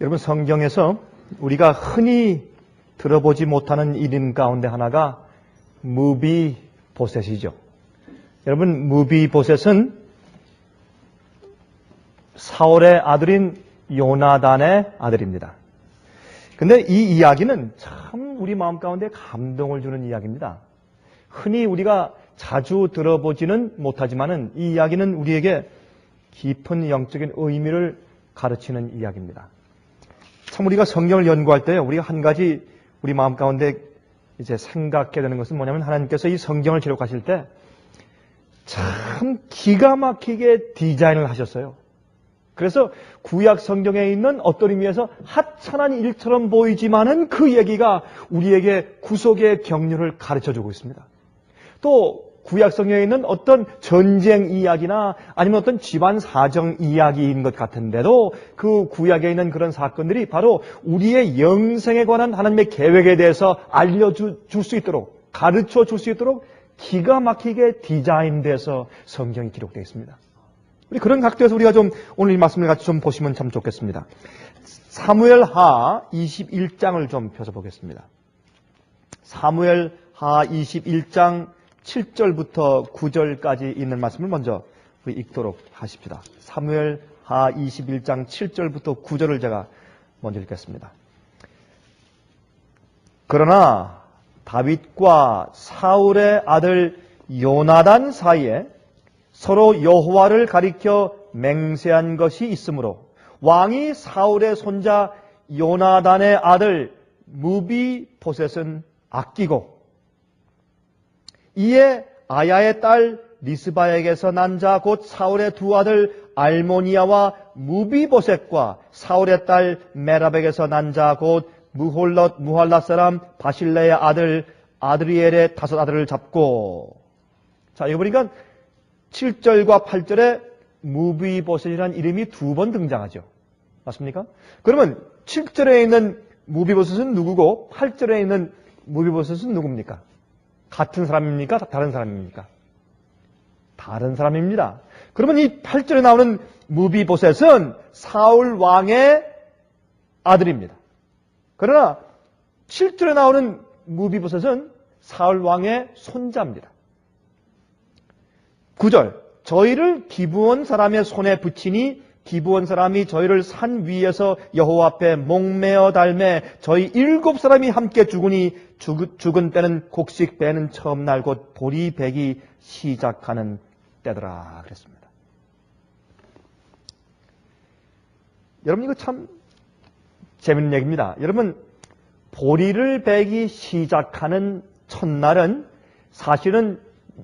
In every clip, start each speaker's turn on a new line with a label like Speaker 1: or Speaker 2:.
Speaker 1: 여러분, 성경에서 우리가 흔히 들어보지 못하는 이름 가운데 하나가 무비보셋이죠. 여러분, 무비보셋은 사울의 아들인 요나단의 아들입니다. 근데 이 이야기는 참 우리 마음 가운데 감동을 주는 이야기입니다. 흔히 우리가 자주 들어보지는 못하지만은 이 이야기는 우리에게 깊은 영적인 의미를 가르치는 이야기입니다. 참 우리가 성경을 연구할 때 우리가 한 가지 우리 마음 가운데 이제 생각해야 되는 것은 뭐냐면, 하나님께서 이 성경을 기록하실 때 참 기가 막히게 디자인을 하셨어요. 그래서 구약 성경에 있는 어떤 의미에서 하찮은 일처럼 보이지만은 그 얘기가 우리에게 구속의 경륜을 가르쳐주고 있습니다. 또 구약 성경에 있는 어떤 전쟁 이야기나 아니면 어떤 집안 사정 이야기인 것 같은데도 그 구약에 있는 그런 사건들이 바로 우리의 영생에 관한 하나님의 계획에 대해서 알려줄 수 있도록, 가르쳐 줄 수 있도록 기가 막히게 디자인돼서 성경이 기록되어 있습니다. 우리 그런 각도에서 우리가 좀 오늘 이 말씀을 같이 좀 보시면 참 좋겠습니다. 사무엘하 21장을 좀 펴서보겠습니다. 사무엘하 21장 7절부터 9절까지 있는 말씀을 먼저 우리 읽도록 하십시다. 사무엘하 21장 7절부터 9절을 제가 먼저 읽겠습니다. 그러나 다윗과 사울의 아들 요나단 사이에 서로 여호와를 가리켜 맹세한 것이 있으므로 왕이 사울의 손자 요나단의 아들 무비보셋은 아끼고, 이에 아야의 딸 리스바에게서 난 자 곧 사울의 두 아들 알모니아와 무비보셋과 사울의 딸 메랍에게서 난 자 곧 무할랏 사람 바실레의 아들 아드리엘의 다섯 아들을 잡고. 자, 이거 보니까 7절과 8절에 무비보셋이라는 이름이 두 번 등장하죠. 맞습니까? 그러면 7절에 있는 무비보셋은 누구고 8절에 있는 무비보셋은 누굽니까? 같은 사람입니까? 다른 사람입니까? 다른 사람입니다. 그러면 이 8절에 나오는 무비보셋은 사울 왕의 아들입니다. 그러나 7절에 나오는 무비보셋은 사울 왕의 손자입니다. 9절, 저희를 기브온 사람의 손에 붙이니 기브온 사람이 저희를 산 위에서 여호와 앞에 목매어 달매 저희 7사람이 함께 죽으니 죽은 때는 곡식 배는 처음 날 곧 보리 배기 시작하는 때더라 그랬습니다. 여러분, 이거 참 재밌는 얘기입니다. 여러분, 보리를 베기 시작하는 첫날은 사실은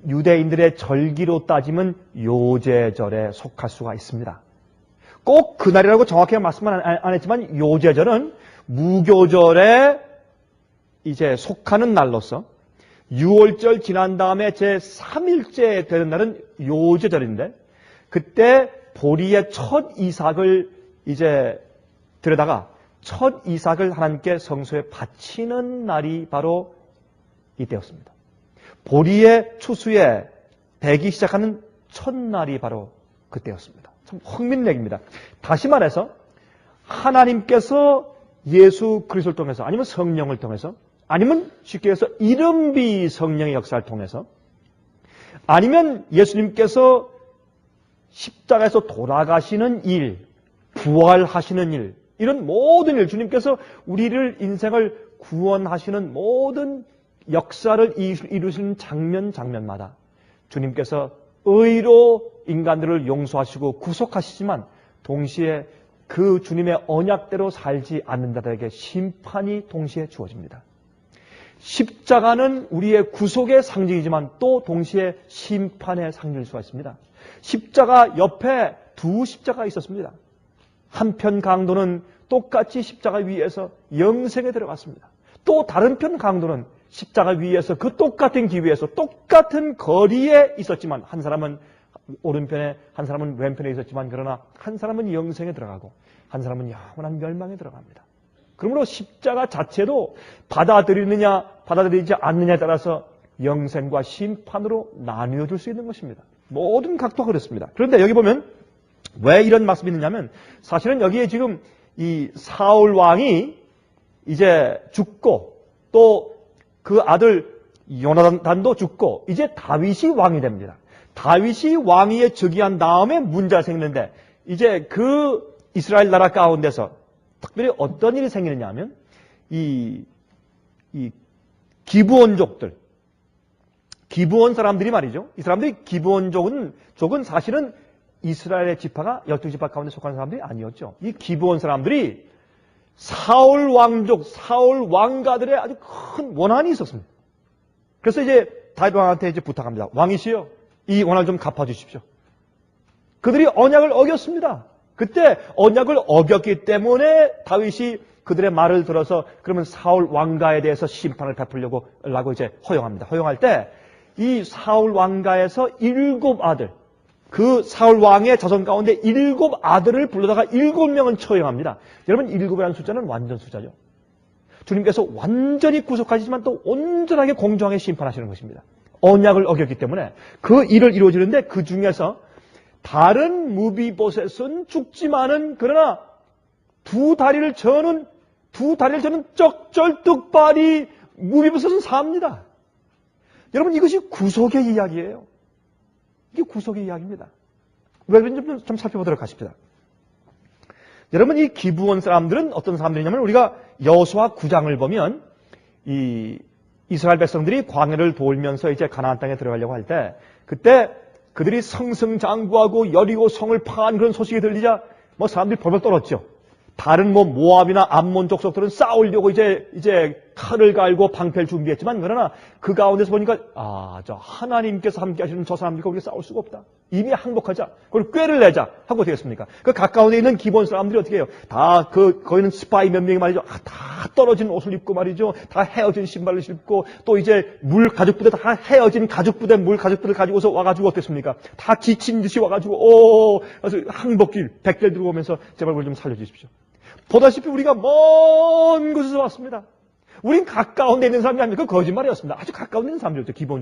Speaker 1: 유대인들의 절기로 따지면 요제절에 속할 수가 있습니다. 꼭 그날이라고 정확하게 말씀은 안 했지만 요제절은 무교절에 이제 속하는 날로서 6월절 지난 다음에 제 3일째 되는 날은 요제절인데, 그때 보리의 첫 이삭을 이제 들여다가 첫 이삭을 하나님께 성소에 바치는 날이 바로 이때였습니다. 보리의 추수에 배기 시작하는 첫날이 바로 그때였습니다. 참 흥미있는 얘기입니다. 다시 말해서 하나님께서 예수 그리스도를 통해서, 아니면 성령을 통해서, 아니면 쉽게 해서 이른비 성령의 역사를 통해서, 아니면 예수님께서 십자가에서 돌아가시는 일, 부활하시는 일, 이런 모든 일, 주님께서 우리를 인생을 구원하시는 모든 역사를 이루시는 장면마다 주님께서 의로 인간들을 용서하시고 구속하시지만 동시에 그 주님의 언약대로 살지 않는 자들에게 심판이 동시에 주어집니다. 십자가는 우리의 구속의 상징이지만 또 동시에 심판의 상징일 수가 있습니다. 십자가 옆에 두 십자가 있었습니다. 한편 강도는 똑같이 십자가 위에서 영생에 들어갔습니다. 또 다른 편 강도는 십자가 위에서 그 똑같은 기회에서 똑같은 거리에 있었지만, 한 사람은 오른편에 한 사람은 왼편에 있었지만, 그러나 한 사람은 영생에 들어가고 한 사람은 영원한 멸망에 들어갑니다. 그러므로 십자가 자체도 받아들이느냐 받아들이지 않느냐에 따라서 영생과 심판으로 나누어 줄 수 있는 것입니다. 모든 각도가 그렇습니다. 그런데 여기 보면 왜 이런 말씀이 있느냐면, 사실은 여기에 지금 이 사울 왕이 이제 죽고 또 그 아들 요나단도 죽고 이제 다윗이 왕이 됩니다. 다윗이 왕위에 즉위한 다음에 문제가 생기는데 이제 그 이스라엘 나라 가운데서 특별히 어떤 일이 생기느냐 하면 이 기브온족들, 기브온 사람들이 말이죠. 이 사람들이 기브온족은 사실은 이스라엘의 지파가 12지파 가운데 속한 사람들이 아니었죠. 이 기브온 사람들이 사울 왕족, 사울 왕가들의 아주 큰 원한이 있었습니다. 그래서 이제 다윗 왕한테 이제 부탁합니다. 왕이시여, 이 원한을 좀 갚아주십시오. 그들이 언약을 어겼습니다. 그때 언약을 어겼기 때문에 다윗이 그들의 말을 들어서 그러면 사울 왕가에 대해서 심판을 베풀려고 이제 허용합니다. 허용할 때 이 사울 왕가에서 7 아들, 그 사울 왕의 자손 가운데 7 아들을 불러다가 7명은 처형합니다. 여러분 7이라는 숫자는 완전 숫자죠. 주님께서 완전히 구속하시지만 또 온전하게 공정하게 심판하시는 것입니다. 언약을 어겼기 때문에 그 일을 이루어지는데 그 중에서 다른 무비보셋은 죽지만은 그러나 두 다리를 저는 쩍쩔뚝발이 무비보셋은 삽니다. 여러분 이것이 구속의 이야기예요. 이게 구속의 이야기입니다. 왜 그런지 좀 살펴보도록 하십시다. 여러분 이 기브온 사람들은 어떤 사람들이냐면 우리가 여호수아 9장을 보면 이 이스라엘 백성들이 광야를 돌면서 이제 가나안 땅에 들어가려고 할 때 그때 그들이 승승장구하고 여리고 성을 파한 그런 소식이 들리자 뭐 사람들이 벌벌 떨었죠. 다른 뭐 모압이나 암몬 족속들은 싸우려고 이제 칼을 갈고 방패를 준비했지만 그러나 그 가운데서 보니까 저 하나님께서 함께 하시는 저 사람들과 우리가 싸울 수가 없다. 이미 항복하자. 그걸 꾀를 내자 하고 되겠습니까? 그 가까운데 있는 기본 사람들이 어떻게 해요? 다 거기는 스파이 몇 명이 말이죠. 다 떨어진 옷을 입고 말이죠. 다 헤어진 신발을 신고 또 이제 물 가죽부대 다 헤어진 가죽부대 물 가죽들을 가지고서 와가지고 어땠습니까? 다 지친 듯이 와가지고 그래서 항복길 백길 들어오면서 제발 우리 좀 살려주십시오. 보다시피 우리가 먼 곳에서 왔습니다. 우린 가까운 데 있는 사람이 아닙니까? 그 거짓말이었습니다. 아주 가까운 데 있는 사람들이었죠. 기본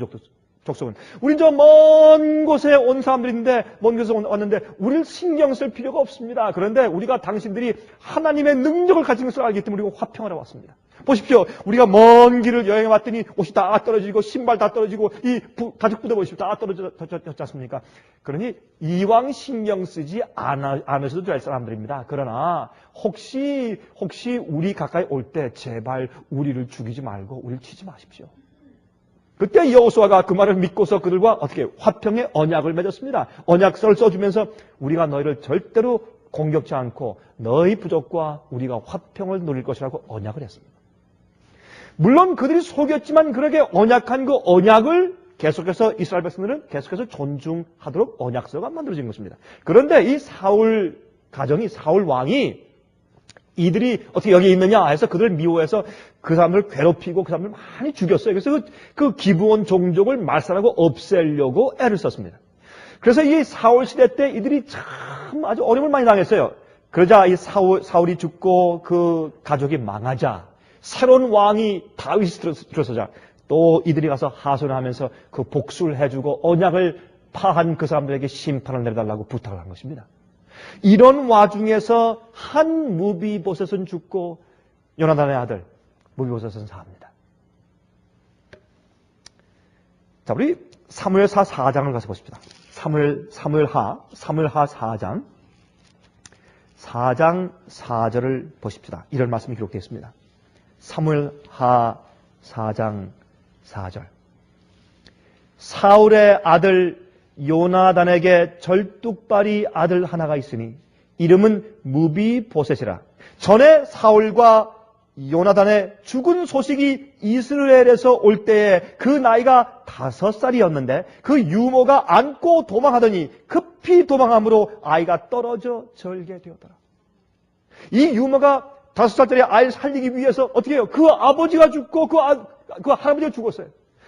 Speaker 1: 족속은. 우린 저 먼 곳에 온 사람들인데 먼 곳에서 왔는데 우리를 신경 쓸 필요가 없습니다. 그런데 우리가 당신들이 하나님의 능력을 가진 것을 알기 때문에 우리가 화평하러 왔습니다. 보십시오. 우리가 먼 길을 여행해 왔더니 옷이 다 떨어지고 신발 다 떨어지고 이 가죽부대 보십시오. 다 떨어졌지 않습니까? 그러니 이왕 신경 쓰지 않으셔도 될 사람들입니다. 그러나 혹시 우리 가까이 올 때 제발 우리를 죽이지 말고 우리를 치지 마십시오. 그때 여호수아가 그 말을 믿고서 그들과 어떻게 화평의 언약을 맺었습니다. 언약서를 써주면서 우리가 너희를 절대로 공격지 않고 너희 부족과 우리가 화평을 누릴 것이라고 언약을 했습니다. 물론 그들이 속였지만 그렇게 언약한 그 언약을 계속해서 이스라엘 백성들은 계속해서 존중하도록 언약서가 만들어진 것입니다. 그런데 이 사울 가정이 사울 왕이 이들이 어떻게 여기 있느냐 해서 그들을 미워해서 그 사람들을 괴롭히고 그 사람들을 많이 죽였어요. 그래서 그 기브온 종족을 말살하고 없애려고 애를 썼습니다. 그래서 이 사울 시대 때 이들이 참 아주 어려움을 많이 당했어요. 그러자 이 사울이 죽고 그 가족이 망하자 새로운 왕이 다윗이 들어서자 또 이들이 가서 하소연을 하면서 그 복수를 해주고 언약을 파한 그 사람들에게 심판을 내려달라고 부탁을 한 것입니다. 이런 와중에서 한 무비보셋은 죽고 요나단의 아들 무비보셋은 삽니다. 자, 우리 사무엘하 4장을 가서 보십시다. 사무엘하 4장 4절을 보십시다. 이런 말씀이 기록되어 있습니다. 사무엘하 4장 4절. 사울의 아들 요나단에게 절뚝발이 아들 하나가 있으니 이름은 무비보셋이라. 전에 사울과 요나단의 죽은 소식이 이스라엘에서 올 때에 그 나이가 5살이었는데 그 유모가 안고 도망하더니 급히 도망함으로 아이가 떨어져 절게 되었더라. 이 유모가 5살짜리 아이를 살리기 위해서 어떻게 해요? 그 아버지가 죽고 그 할아버지가 죽었어요.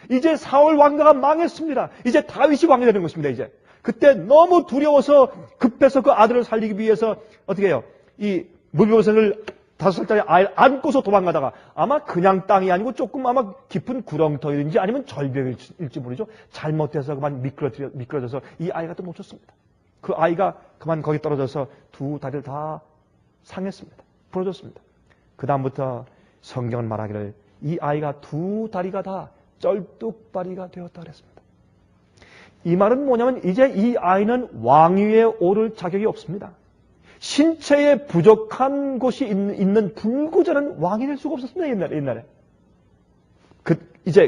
Speaker 1: 이제 사울 왕가가 망했습니다. 이제 다윗이 왕이 되는 것입니다. 이제 그때 너무 두려워서 급해서 그 아들을 살리기 위해서 어떻게 해요? 이 무비보셋을 5살짜리 아이를 안고서 도망가다가 아마 그냥 땅이 아니고 조금 아마 깊은 구렁텅이든지 아니면 절벽일지 모르죠. 잘못해서 그만 미끄러져서 이 아이가 또 못 쳤습니다. 그 아이가 그만 거기 떨어져서 두 다리를 다 상했습니다. 부러졌습니다. 그 다음부터 성경은 말하기를 이 아이가 두 다리가 다 쩔뚝발이가 되었다 그랬습니다. 이 말은 뭐냐면 이제 이 아이는 왕위에 오를 자격이 없습니다. 신체에 부족한 곳이 있는 불구자는 왕이 될 수가 없었습니다. 옛날에.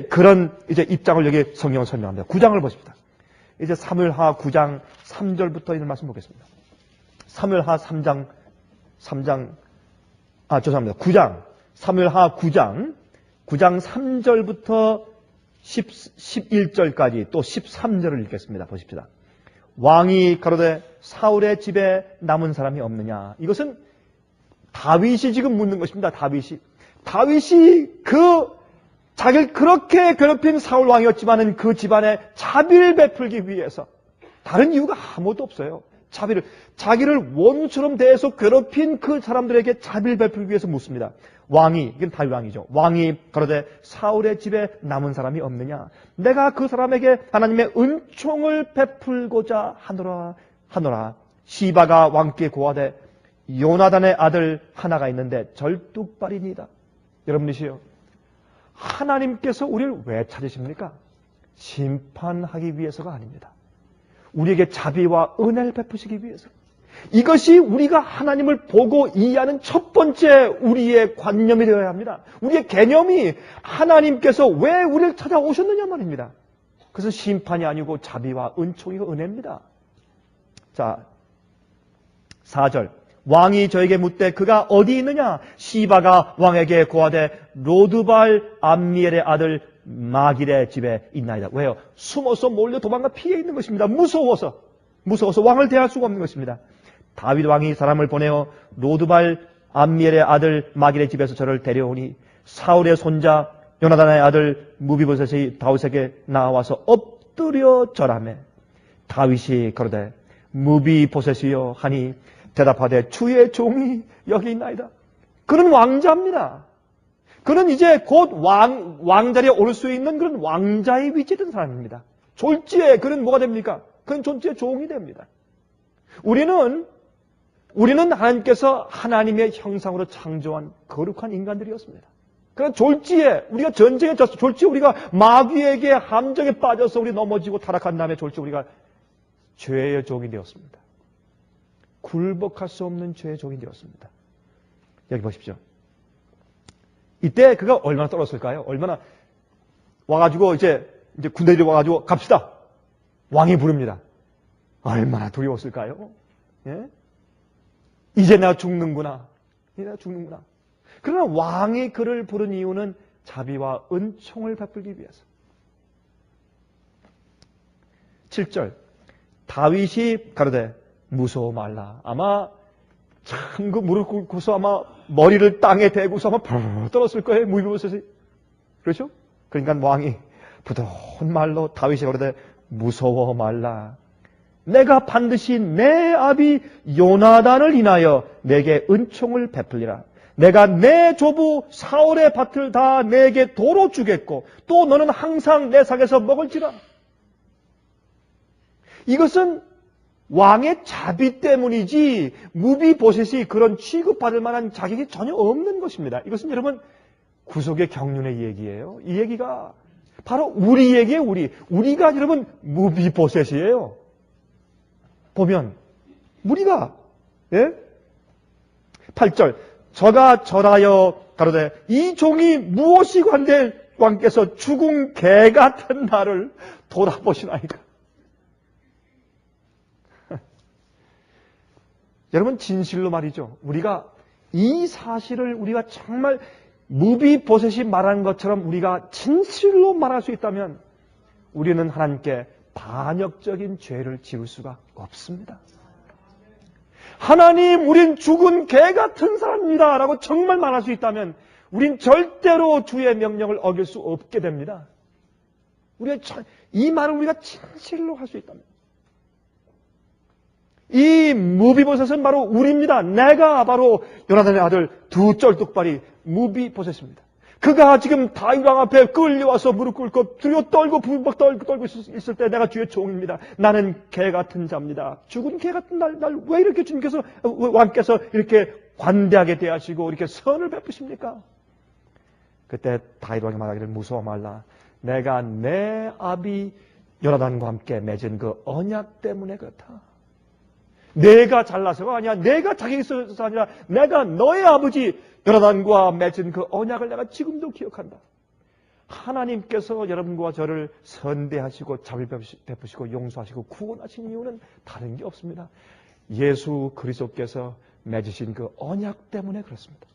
Speaker 1: 그런 입장을 여기 성경은 설명합니다. 9장을 보십시다. 이제 사무엘하 9장 3절부터 있는 말씀 보겠습니다. 사무엘하 9장, 사무엘하 9장 3절부터 11절까지 또 13절을 읽겠습니다. 보십시다. 왕이 가로되 사울의 집에 남은 사람이 없느냐. 이것은 다윗이 지금 묻는 것입니다. 다윗이 자기를 그렇게 괴롭힌 사울 왕이었지만은 그 집안에 자비를 베풀기 위해서 다른 이유가 아무것도 없어요. 자기를 원수처럼 대해서 괴롭힌 그 사람들에게 자비를 베풀기 위해서 묻습니다. 이건 다윗 왕이죠. 왕이 가로되 사울의 집에 남은 사람이 없느냐. 내가 그 사람에게 하나님의 은총을 베풀고자 하노라. 시바가 왕께 고하되 요나단의 아들 하나가 있는데 절뚝발이니이다. 여러분이시여, 하나님께서 우리를 왜 찾으십니까? 심판하기 위해서가 아닙니다. 우리에게 자비와 은혜를 베푸시기 위해서. 이것이 우리가 하나님을 보고 이해하는 첫 번째 우리의 관념이 되어야 합니다. 우리의 개념이 하나님께서 왜 우리를 찾아오셨느냐 말입니다. 그것은 심판이 아니고 자비와 은총이고 은혜입니다. 자, 4절. 왕이 저에게 묻되 그가 어디 있느냐? 시바가 왕에게 고하되 로드발 암미엘의 아들 마길의 집에 있나이다. 왜요? 숨어서 몰려 도망가 피해 있는 것입니다. 무서워서 왕을 대할 수가 없는 것입니다. 다윗 왕이 사람을 보내어 로드발 암미엘의 아들 마길의 집에서 저를 데려오니 사울의 손자 요나단의 아들 무비보셋이 다윗에게 나와서 엎드려 절하매 다윗이 가로되 무비보셋이여 하니 대답하되 주의 종이 여기 있나이다. 그는 왕자입니다. 그는 이제 곧 왕자리에 오를 수 있는 그런 왕자의 위치에 있던 사람입니다. 졸지에 그는 뭐가 됩니까? 그는 졸지에 종이 됩니다. 우리는 하나님께서 하나님의 형상으로 창조한 거룩한 인간들이었습니다. 그러나 졸지에 우리가 전쟁에 졌어. 졸지에 우리가 마귀에게 함정에 빠져서 우리 넘어지고 타락한 다음에 졸지에 우리가 죄의 종이 되었습니다. 굴복할 수 없는 죄의 종이 되었습니다. 여기 보십시오. 이때 그가 얼마나 떨었을까요? 얼마나 와가지고 이제 군대들이 와가지고 갑시다. 왕이 부릅니다. 얼마나 두려웠을까요? 예? 이제 내가 죽는구나. 그러나 왕이 그를 부른 이유는 자비와 은총을 베풀기 위해서. 7절. 다윗이 가로되 무서워 말라. 아마 참 그 무릎 꿇고서 아마 머리를 땅에 대고서 아마 펄 떨었을 거예요. 무비보셋이. 그렇죠? 그러니까 왕이 부드러운 말로 다윗이 그러되 무서워 말라. 내가 반드시 내 아비 요나단을 인하여 내게 은총을 베풀리라. 내가 내 조부 사울의 밭을 다 내게 도로 주겠고 또 너는 항상 내 상에서 먹을지라. 이것은 왕의 자비 때문이지 무비보셋이 그런 취급받을 만한 자격이 전혀 없는 것입니다. 이것은 여러분 구속의 경륜의 얘기예요. 이 얘기가 바로 우리 얘기예요. 우리가 여러분 무비보셋이에요. 보면 우리가 8절 저가 절하여 가로되 이 종이 무엇이고 한데 왕께서 죽은 개 같은 나를 돌아보시나이까. 여러분 진실로 말이죠. 우리가 이 사실을 우리가 정말 무비보셋이 말한 것처럼 우리가 진실로 말할 수 있다면 우리는 하나님께 반역적인 죄를 지을 수가 없습니다. 하나님, 우린 죽은 개 같은 사람입니다 라고 정말 말할 수 있다면 우린 절대로 주의 명령을 어길 수 없게 됩니다. 이 말을 우리가 진실로 할 수 있다면. 이 무비보셋은 바로 우리입니다. 내가 바로 요나단의 아들 두 쩔뚝발이 무비보셋입니다. 그가 지금 다윗 왕 앞에 끌려와서 무릎 꿇고 두려워 떨고 부박 떨고 있을 때 내가 주의 종입니다. 나는 개 같은 자입니다. 죽은 개 같은 날 왜 이렇게 주님께서 왕께서 이렇게 관대하게 대하시고 이렇게 선을 베푸십니까? 그때 다윗 왕이 말하기를 무서워 말라. 내가 내 아비 요나단과 함께 맺은 그 언약 때문에 그렇다. 내가 잘나서가 아니야. 내가 자격이 있어서 아니라 내가 너의 아버지 요나단과 맺은 그 언약을 내가 지금도 기억한다. 하나님께서 여러분과 저를 선대하시고 자비 베푸시고 용서하시고 구원하신 이유는 다른 게 없습니다. 예수 그리스도께서 맺으신 그 언약 때문에 그렇습니다.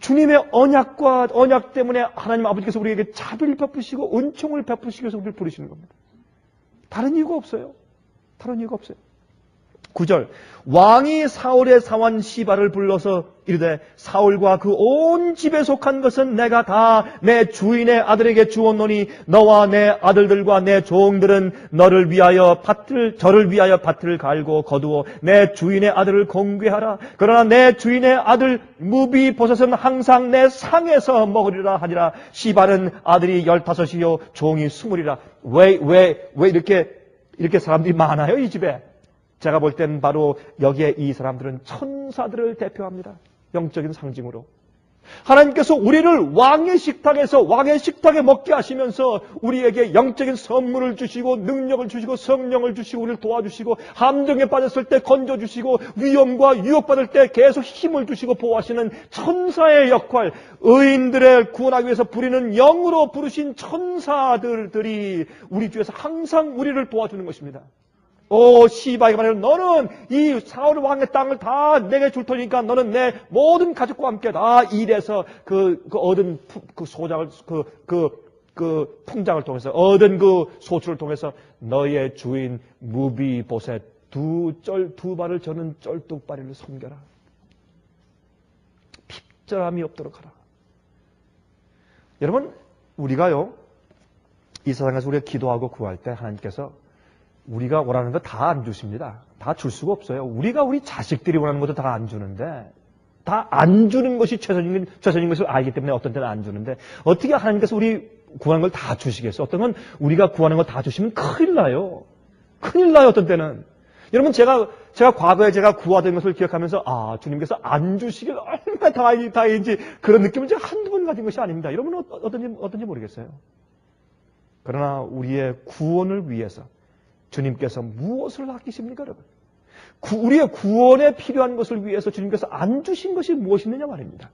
Speaker 1: 주님의 언약 때문에 하나님 아버지께서 우리에게 자비를 베푸시고 은총을 베푸시기 위해서 우리를 부르시는 겁니다. 다른 이유가 없어요. 다른 이유가 없어요. 9절 왕이 사울의 사환 시바를 불러서 이르되 사울과 그 온 집에 속한 것은 내가 다 내 주인의 아들에게 주었노니 너와 내 아들들과 내 종들은 저를 위하여 밭을 갈고 거두어 내 주인의 아들을 공개하라. 그러나 내 주인의 아들 무비보셋은 항상 내 상에서 먹으리라 하니라. 시바는 아들이 15이요 종이 20이라. 왜 이렇게 사람들이 많아요 이 집에? 제가 볼 땐 바로 여기에 이 사람들은 천사들을 대표합니다. 영적인 상징으로. 하나님께서 우리를 왕의 식탁에 먹게 하시면서 우리에게 영적인 선물을 주시고 능력을 주시고 성령을 주시고 우리를 도와주시고 함정에 빠졌을 때 건져주시고 위험과 유혹받을 때 계속 힘을 주시고 보호하시는 천사의 역할, 의인들을 구원하기 위해서 부리는 영으로 부르신 천사들이 우리 주에서 항상 우리를 도와주는 것입니다. 시바에게 말하는 너는 이 사울 왕의 땅을 다 내게 줄 테니까 너는 내 모든 가족과 함께 다 일해서 얻은 소장을 풍장을 통해서 얻은 그 소출을 통해서 너의 주인 무비보셋 두 발을 저는 쩔뚝발이를 섬겨라. 핍절함이 없도록 하라. 여러분 우리가요 이 세상에서 우리가 기도하고 구할 때 하나님께서 우리가 원하는 거 다 안 주십니다. 다 줄 수가 없어요. 우리가 우리 자식들이 원하는 것도 다 안 주는데 다 안 주는 것이 최선인 것을 알기 때문에 어떤 때는 안 주는데 어떻게 하나님께서 우리 구하는 걸 다 주시겠어요? 어떤 건 우리가 구하는 거 다 주시면 큰일 나요. 큰일 나요 어떤 때는. 여러분 제가 과거에 제가 구하던 것을 기억하면서 주님께서 안 주시길 얼마나 다행인지 그런 느낌을 제가 한두 번 가진 것이 아닙니다. 여러분은 어떤지 모르겠어요. 그러나 우리의 구원을 위해서 주님께서 무엇을 아끼십니까, 여러분? 우리의 구원에 필요한 것을 위해서 주님께서 안 주신 것이 무엇이느냐 말입니다.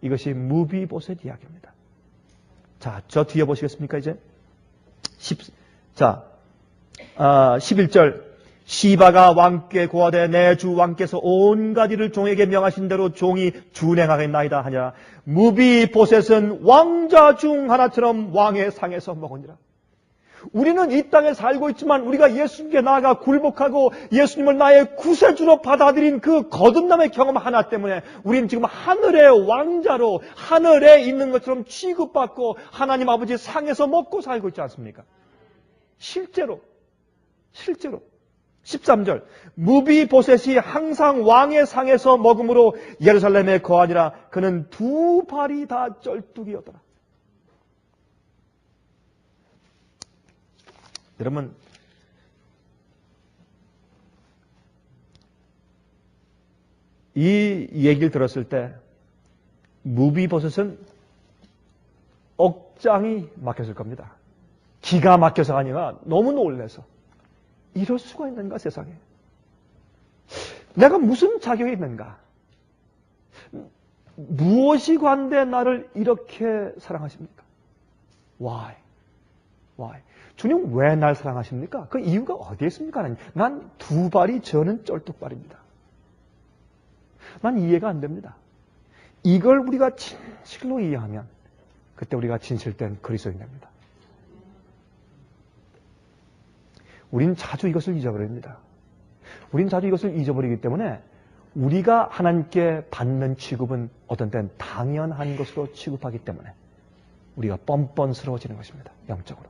Speaker 1: 이것이 무비보셋 이야기입니다. 자, 저 뒤에 보시겠습니까, 이제? 11절. 시바가 왕께 고하되 내 주 왕께서 온갖 일을 종에게 명하신 대로 종이 준행하겠나이다 하니라. 무비보셋은 왕자 중 하나처럼 왕의 상에서 먹으니라. 우리는 이 땅에 살고 있지만 우리가 예수님께 나아가 굴복하고 예수님을 나의 구세주로 받아들인 그 거듭남의 경험 하나 때문에 우리는 지금 하늘의 왕자로 하늘에 있는 것처럼 취급받고 하나님 아버지 상에서 먹고 살고 있지 않습니까? 실제로 13절 무비보셋이 항상 왕의 상에서 먹음으로 예루살렘에 거하니라. 그는 두 발이 다 쩔뚝이었더라. 여러분 이 얘기를 들었을 때 무비보셋은 억장이 막혔을 겁니다. 기가 막혀서가 아니라 너무 놀라서 이럴 수가 있는가 세상에. 내가 무슨 자격이 있는가. 무엇이 관대 나를 이렇게 사랑하십니까? Why? 주님 왜 날 사랑하십니까? 그 이유가 어디에 있습니까? 난 두 발이 저는 쩔뚝발입니다. 난 이해가 안 됩니다. 이걸 우리가 진실로 이해하면 그때 우리가 진실된 그리스도인입니다. 우린 자주 이것을 잊어버립니다. 우린 자주 이것을 잊어버리기 때문에 우리가 하나님께 받는 취급은 어떤 때는 당연한 것으로 취급하기 때문에 우리가 뻔뻔스러워지는 것입니다. 영적으로.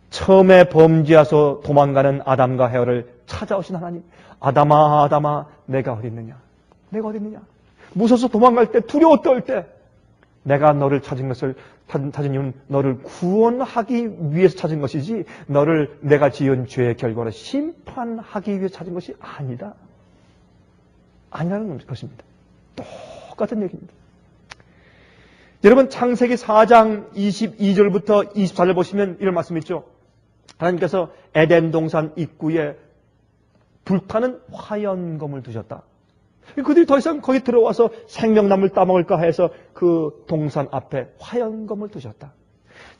Speaker 1: 처음에 범죄하서 도망가는 아담과 헤어를 찾아오신 하나님. 아담아, 내가 어디 있느냐? 무서워서 도망갈 때, 두려워 떨 때, 내가 너를 찾은 이유는 너를 구원하기 위해서 찾은 것이지, 너를 내가 지은 죄의 결과로 심판하기 위해 찾은 것이 아니다. 아니라는 것입니다. 똑같은 얘기입니다. 여러분 창세기 4장 22절부터 24절 보시면 이런 말씀 있죠. 하나님께서 에덴 동산 입구에 불타는 화연검을 두셨다. 그들이 더 이상 거기 들어와서 생명나무를 따먹을까 해서 그 동산 앞에 화연검을 두셨다.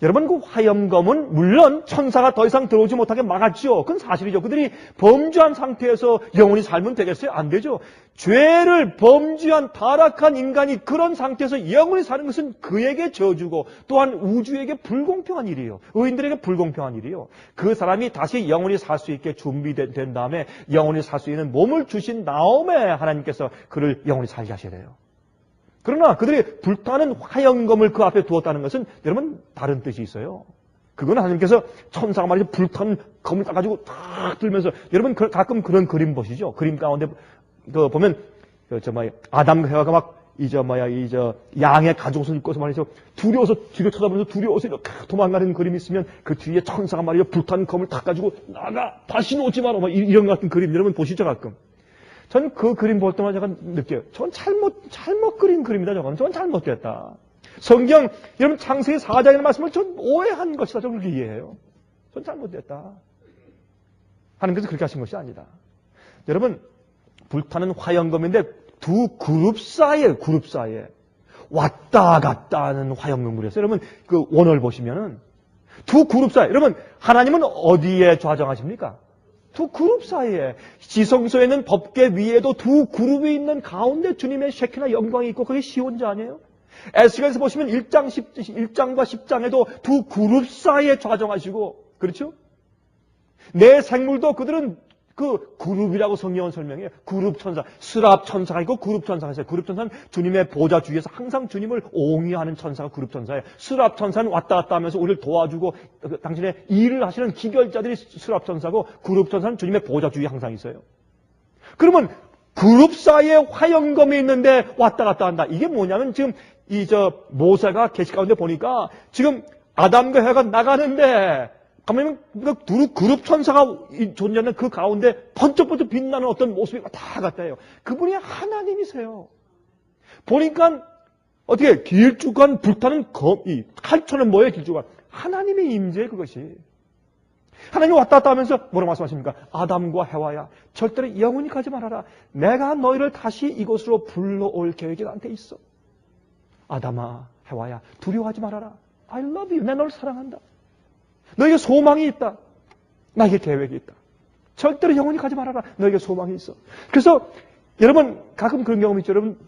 Speaker 1: 여러분 그 화염검은 물론 천사가 더 이상 들어오지 못하게 막았죠. 그건 사실이죠. 그들이 범죄한 상태에서 영원히 살면 되겠어요? 안 되죠. 죄를 범죄한 타락한 인간이 그런 상태에서 영원히 사는 것은 그에게 저주고 또한 우주에게 불공평한 일이에요. 의인들에게 불공평한 일이에요. 그 사람이 다시 영원히 살 수 있게 준비된 다음에 영원히 살 수 있는 몸을 주신 다음에 하나님께서 그를 영원히 살게 하셔야 돼요. 그러나 그들이 불타는 화연검을 그 앞에 두었다는 것은 여러분 다른 뜻이 있어요. 그건 하나님께서 천사가 말이죠. 불타는 검을 따가지고 탁 들면서 여러분 가끔 그런 그림 보시죠. 그림 가운데 보면 아담과 해와가 막 양의 가죽옷을 입고서 말이죠. 두려워서 뒤로 쳐다보면서 두려워서 이렇게 도망가는 그림이 있으면 그 뒤에 천사가 말이죠. 불타는 검을 탁 가지고 나가 다시는 오지 마라. 이런 같은 그림 여러분 보시죠 가끔. 전 그 그림 볼 때마다 제가 느껴요. 저건 잘못 그린 그림이다, 저건. 저건 잘못됐다. 성경, 여러분, 창세기 4장의 말씀을 전 오해한 것이다. 저는 그렇게 이해해요. 전 잘못됐다. 하나님께서 그렇게 하신 것이 아니다. 여러분, 불타는 화연검인데 두 그룹 사이에 왔다 갔다 하는 화연검물이었어요. 여러분, 그 원어를 보시면은 두 그룹 사이, 여러분, 하나님은 어디에 좌정하십니까? 두 그룹 사이에 지성소에는 법궤 위에도 두 그룹이 있는 가운데 주님의 쉐키나 영광이 있고 그게 시온자 아니에요? 에스겔에서 보시면 1장과 10장에도 두 그룹 사이에 좌정하시고 그렇죠? 내 생물도 그들은 그 그룹이라고 성경은 설명해요. 그룹 천사, 스랍 천사가 있고 그룹 천사가 있어요. 그룹 천사는 주님의 보좌 주위에서 항상 주님을 옹이하는 천사가 그룹 천사예요. 스랍 천사는 왔다 갔다 하면서 우리를 도와주고 당신의 일을 하시는 기별자들이 스랍 천사고 그룹 천사는 주님의 보좌 주위에 항상 있어요. 그러면 그룹 사이에 화연검이 있는데 왔다 갔다 한다. 이게 뭐냐면 지금 모세가 계시 가운데 보니까 지금 아담과 해가 나가는데 가면 두 그룹 천사가 존재하는 그 가운데 번쩍번쩍 빛나는 어떤 모습이 왔다 갔다 해요. 그분이 하나님이세요. 보니까 어떻게 길쭉한 불타는 칼처럼 뭐예요? 길쭉한 하나님의 임재 그것이. 하나님이 왔다 갔다 하면서 뭐라고 말씀하십니까? 아담과 해와야 절대로 영원히 가지 말아라. 내가 너희를 다시 이곳으로 불러올 계획이 나한테 있어. 아담아 해와야 두려워하지 말아라. I love you. 내가 너를 사랑한다. 너에게 소망이 있다. 나에게 계획이 있다. 절대로 영원히 가지 말아라. 너에게 소망이 있어. 그래서 여러분 가끔 그런 경험이 있죠. 여러분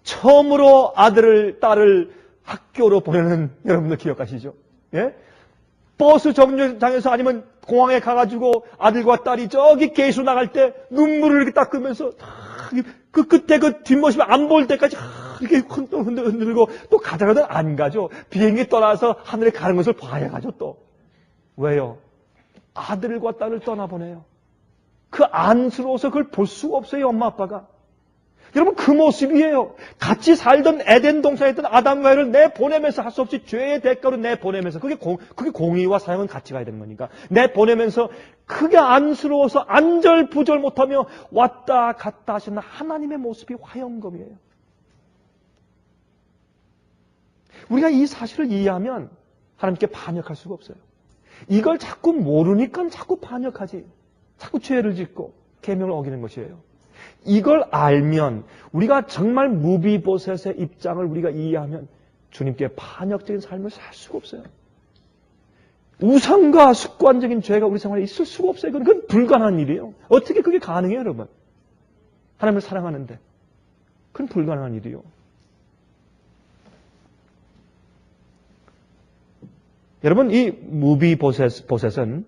Speaker 1: 처음으로 아들을 딸을 학교로 보내는 여러분들 기억하시죠? 예? 버스 정류장에서 아니면 공항에 가가지고 아들과 딸이 저기 게이트로 나갈 때 눈물을 이렇게 닦으면서 그 끝에 그 뒷모습이 안 보일 때까지 이렇게 흔들고 또 가다가도 안 가죠. 비행기 떠나서 하늘에 가는 것을 봐야 가죠 또. 왜요? 아들과 딸을 떠나보내요. 그 안쓰러워서 그걸 볼 수가 없어요, 엄마 아빠가. 여러분, 그 모습이에요. 같이 살던 에덴 동산에 있던 아담과 해를 내보내면서 할 수 없이 죄의 대가로 내보내면서 그게 공의와 사형은 같이 가야 되는 거니까. 내보내면서 크게 안쓰러워서 안절부절 못하며 왔다 갔다 하시는 하나님의 모습이 화연검이에요. 우리가 이 사실을 이해하면 하나님께 반역할 수가 없어요. 이걸 자꾸 모르니까 자꾸 반역하지. 자꾸 죄를 짓고 계명을 어기는 것이에요. 이걸 알면 우리가 정말 무비보셋의 입장을 우리가 이해하면 주님께 반역적인 삶을 살 수가 없어요. 우상과 습관적인 죄가 우리 생활에 있을 수가 없어요. 그건 불가능한 일이에요. 어떻게 그게 가능해요, 여러분? 하나님을 사랑하는데. 그건 불가능한 일이에요. 여러분, 이 무비보셋은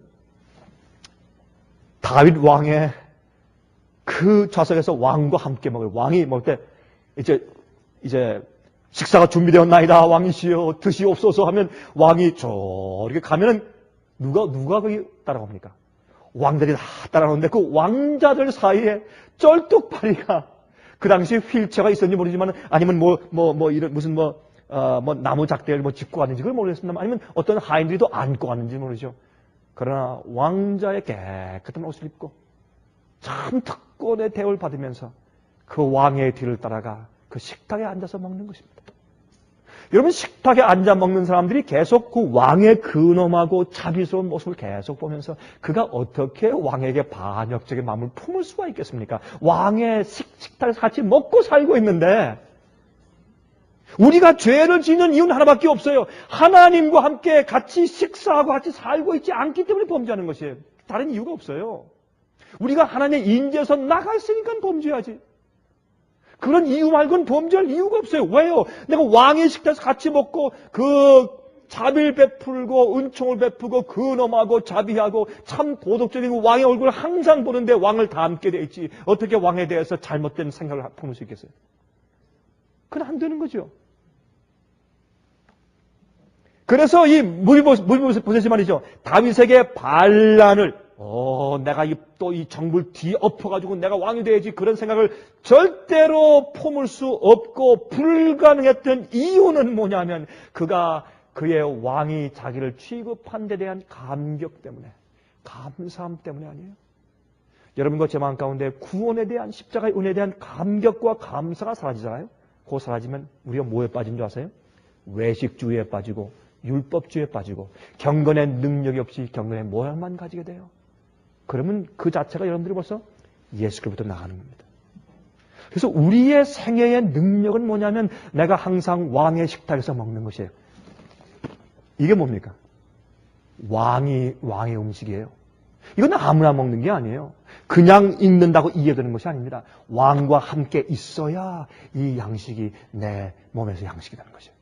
Speaker 1: 다윗 왕의 그 좌석에서 왕과 함께 먹어요. 왕이 먹을 때 이제 식사가 준비되었나이다. 왕이시여 드시옵소서 하면 왕이 저렇게 가면은 누가 거기 따라갑니까? 왕들이 다 따라오는데 그 왕자들 사이에 쩔뚝파리가 그 당시에 휠체어가 있었는지 모르지만 아니면 이런 무슨 나무 작대를 짚고 갔는지 그걸 모르겠습니다. 아니면 어떤 하인들이도 안고 갔는지 모르죠. 그러나 왕자의 깨끗한 옷을 입고 참 특권의 대우를 받으면서 그 왕의 뒤를 따라가 그 식탁에 앉아서 먹는 것입니다. 여러분, 식탁에 앉아 먹는 사람들이 계속 그 왕의 근엄하고 자비스러운 모습을 계속 보면서 그가 어떻게 왕에게 반역적인 마음을 품을 수가 있겠습니까? 왕의 식탁에서 같이 먹고 살고 있는데, 우리가 죄를 짓는 이유는 하나밖에 없어요. 하나님과 함께 같이 식사하고 같이 살고 있지 않기 때문에 범죄하는 것이에요. 다른 이유가 없어요. 우리가 하나님의 인재에서 나가 있으니까 범죄하지. 그런 이유 말고는 범죄할 이유가 없어요. 왜요? 내가 왕의 식탁에서 같이 먹고 그 자비를 베풀고 은총을 베푸고 근엄하고 자비하고 참 도덕적인 왕의 얼굴을 항상 보는데 왕을 닮게 돼 있지. 어떻게 왕에 대해서 잘못된 생각을 품을 수 있겠어요? 그건 안 되는 거죠. 그래서 이 무비보셋이 말이죠. 다윗에게 반란을 내가 또 이 정부를 뒤엎어가지고 내가 왕이 돼야지, 그런 생각을 절대로 품을 수 없고 불가능했던 이유는 뭐냐면 그의 왕이 자기를 취급한 데 대한 감격 때문에, 감사함 때문에 아니에요. 여러분과 제 마음 가운데 구원에 대한, 십자가의 은혜에 대한 감격과 감사가 사라지잖아요. 그거 사라지면 우리가 뭐에 빠진 줄 아세요? 외식주의에 빠지고 율법주의에 빠지고 경건의 능력이 없이 경건의 모양만 가지게 돼요. 그러면 그 자체가 여러분들이 벌써 예수로부터 나가는 겁니다. 그래서 우리의 생애의 능력은 뭐냐면 내가 항상 왕의 식탁에서 먹는 것이에요. 이게 뭡니까? 왕의 음식이에요. 이건 아무나 먹는 게 아니에요. 그냥 읽는다고 이해되는 것이 아닙니다. 왕과 함께 있어야 이 양식이 내 몸에서 양식이 되는 것이에요.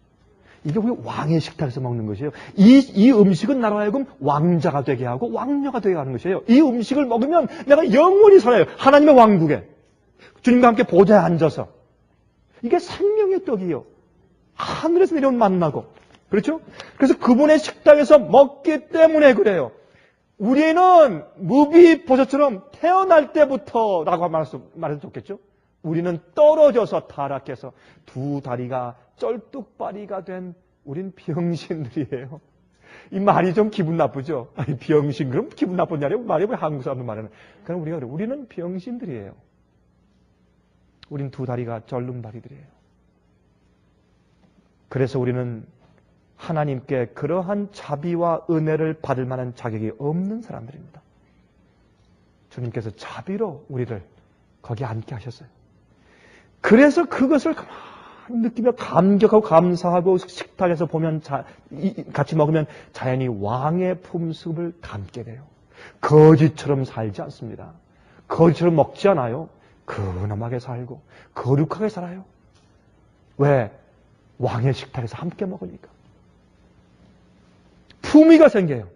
Speaker 1: 이게 우리 왕의 식탁에서 먹는 것이에요. 이 음식은 나로 하여금 왕자가 되게 하고 왕녀가 되게 하는 것이에요. 이 음식을 먹으면 내가 영원히 살아요. 하나님의 왕국에 주님과 함께 보좌에 앉아서. 이게 생명의 떡이요. 하늘에서 내려온 만나고. 그렇죠? 그래서 그분의 식탁에서 먹기 때문에 그래요. 우리는 무비보셋처럼 태어날 때부터라고 말해도 좋겠죠? 우리는 떨어져서 타락해서 두 다리가 쩔뚝바리가 된 우린 병신들이에요. 이 말이 좀 기분 나쁘죠? 아니, 병신, 그럼 기분 나쁜 말이 왜 한국 사람들 말하는? 그럼 우리가 그래요. 우리는 병신들이에요. 우린 두 다리가 절름발이들이에요. 그래서 우리는 하나님께 그러한 자비와 은혜를 받을 만한 자격이 없는 사람들입니다. 주님께서 자비로 우리를 거기 앉게 하셨어요. 그래서 그것을 가만히 느끼며 감격하고 감사하고 식탁에서 보면 같이 먹으면 자연히 왕의 품습을 담게 돼요. 거지처럼 살지 않습니다. 거지처럼 먹지 않아요. 근엄하게 살고 거룩하게 살아요. 왜? 왕의 식탁에서 함께 먹으니까. 품위가 생겨요.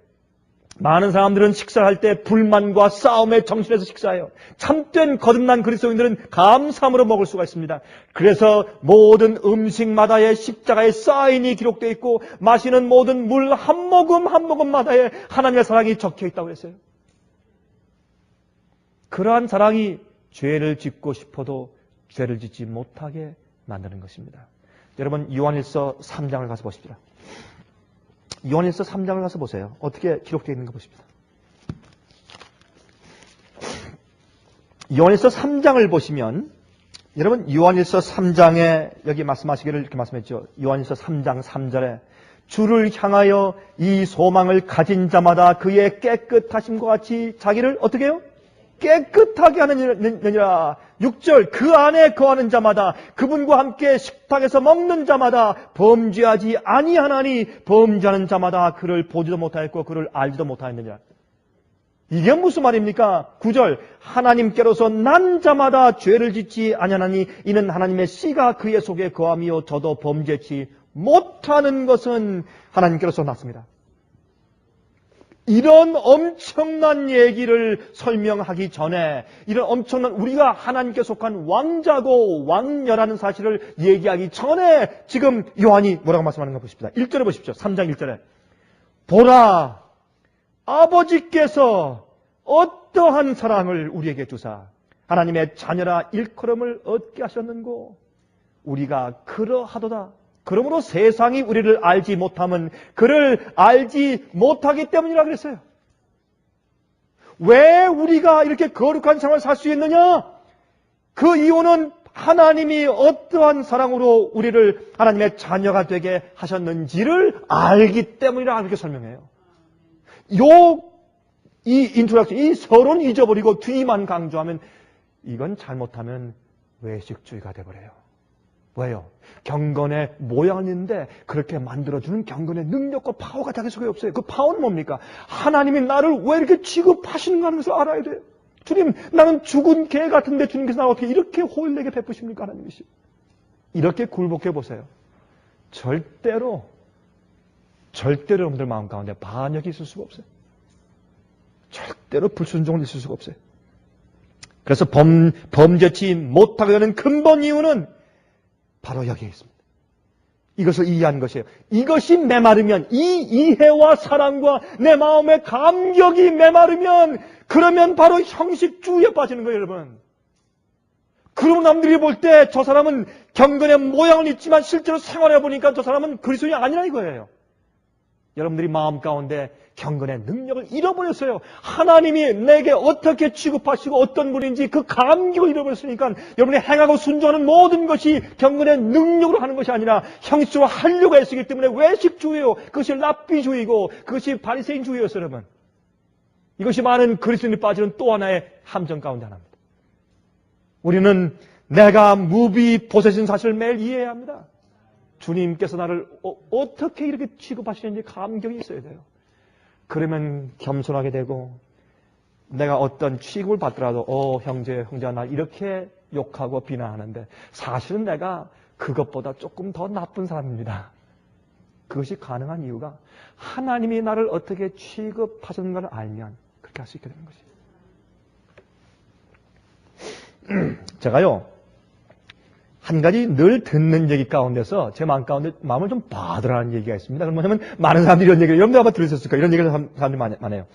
Speaker 1: 많은 사람들은 식사할 때 불만과 싸움의 정신에서 식사해요. 참된 거듭난 그리스도인들은 감사함으로 먹을 수가 있습니다. 그래서 모든 음식마다의 십자가의 사인이 기록되어 있고 마시는 모든 물 한 모금 한 모금마다의 하나님의 사랑이 적혀 있다고 했어요. 그러한 사랑이 죄를 짓고 싶어도 죄를 짓지 못하게 만드는 것입니다. 여러분, 요한일서 3장을 가서 보십시오. 요한일서 3장을 가서 보세요. 어떻게 기록되어 있는 거 보십시다. 요한일서 3장을 보시면 여러분, 요한일서 3장에 여기 말씀하시기를 이렇게 말씀했죠. 요한일서 3장 3절에 주를 향하여 이 소망을 가진 자마다 그의 깨끗하심과 같이 자기를 어떻게 해요? 깨끗하게 하느니라. 6절 그 안에 거하는 자마다 그분과 함께 식탁에서 먹는 자마다 범죄하지 아니하나니 범죄하는 자마다 그를 보지도 못하였고 그를 알지도 못하였느니라. 이게 무슨 말입니까? 9절 하나님께로서 난 자마다 죄를 짓지 아니하나니 이는 하나님의 씨가 그의 속에 거하며 저도 범죄치 못하는 것은 하나님께로서 났습니다. 이런 엄청난 얘기를 설명하기 전에 이런 엄청난 우리가 하나님께 속한 왕자고 왕녀라는 사실을 얘기하기 전에 지금 요한이 뭐라고 말씀하는 거 보십시다. 1절에 보십시오. 3장 1절에 보라 아버지께서 어떠한 사랑을 우리에게 주사 하나님의 자녀라 일컬음을 얻게 하셨는고 우리가 그러하도다. 그러므로 세상이 우리를 알지 못함은 그를 알지 못하기 때문이라 그랬어요. 왜 우리가 이렇게 거룩한 생활을 살 수 있느냐? 그 이유는 하나님이 어떠한 사랑으로 우리를 하나님의 자녀가 되게 하셨는지를 알기 때문이라 그렇게 설명해요. 이 인트로덕션, 이 서론 잊어버리고 뒤만 강조하면 이건 잘못하면 외식주의가 되어버려요. 왜요? 경건의 모양은 있는데 그렇게 만들어주는 경건의 능력과 파워가 자기 속에 없어요. 그 파워는 뭡니까? 하나님이 나를 왜 이렇게 취급하시는가 하는 것을 알아야 돼요. 주님, 나는 죽은 개 같은데 주님께서 나를 어떻게 이렇게 호일내게 베푸십니까? 하나님이시. 이렇게 굴복해 보세요. 절대로 여러분들 마음 가운데 반역이 있을 수가 없어요. 절대로 불순종을 있을 수가 없어요. 그래서 범죄치 못하게 되는 근본 이유는 바로 여기에 있습니다. 이것을 이해한 것이에요. 이것이 메마르면, 이 이해와 사랑과 내 마음의 감격이 메마르면, 그러면 바로 형식주의에 빠지는 거예요, 여러분. 그러면 남들이 볼 때 저 사람은 경건의 모양은 있지만 실제로 생활해 보니까 저 사람은 그리스도인이 아니라 이거예요. 여러분들이 마음 가운데 경건의 능력을 잃어버렸어요. 하나님이 내게 어떻게 취급하시고 어떤 분인지 그 감격을 잃어버렸으니까 여러분이 행하고 순종하는 모든 것이 경건의 능력으로 하는 것이 아니라 형식적으로 하려고 했기 때문에 외식주의요. 그것이 랍비주의고 그것이 바리새인주의였어요, 여러분. 이것이 많은 그리스도인이 빠지는 또 하나의 함정 가운데 하나입니다. 우리는 내가 무비 보세신 사실을 매일 이해해야 합니다. 주님께서 나를 어떻게 이렇게 취급하시는지 감격이 있어야 돼요. 그러면 겸손하게 되고 내가 어떤 취급을 받더라도 형제가 나 이렇게 욕하고 비난하는데 사실은 내가 그것보다 조금 더 나쁜 사람입니다. 그것이 가능한 이유가 하나님이 나를 어떻게 취급하셨는가를 알면 그렇게 할 수 있게 되는 것이에요. 제가요 한 가지 늘 듣는 얘기 가운데서 제 마음 가운데 마음을 좀 받으라는 얘기가 있습니다. 그럼 뭐냐면 많은 사람들이 이런 얘기를 여러분들 아마 들으셨을 거예요. 이런 얘기를 하는 사람들이 많아요.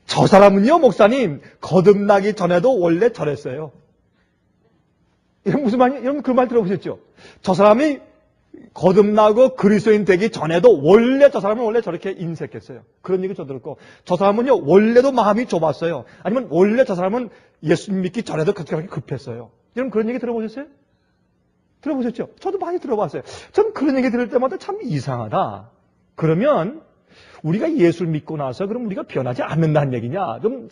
Speaker 1: 저 사람은요 목사님 거듭나기 전에도 원래 저랬어요. 이런 무슨 말이에요? 여러분 그 말 들어보셨죠? 저 사람이 거듭나고 그리스도인 되기 전에도 원래 저 사람은 원래 저렇게 인색했어요. 그런 얘기 저 들었고 저 사람은요 원래도 마음이 좁았어요. 아니면 원래 저 사람은 예수 믿기 전에도 그렇게 급했어요. 여러분 그런 얘기 들어보셨어요? 들어보셨죠? 저도 많이 들어봤어요. 전 그런 얘기 들을 때마다 참 이상하다. 그러면 우리가 예수를 믿고 나서 그럼 우리가 변하지 않는다는 얘기냐? 그럼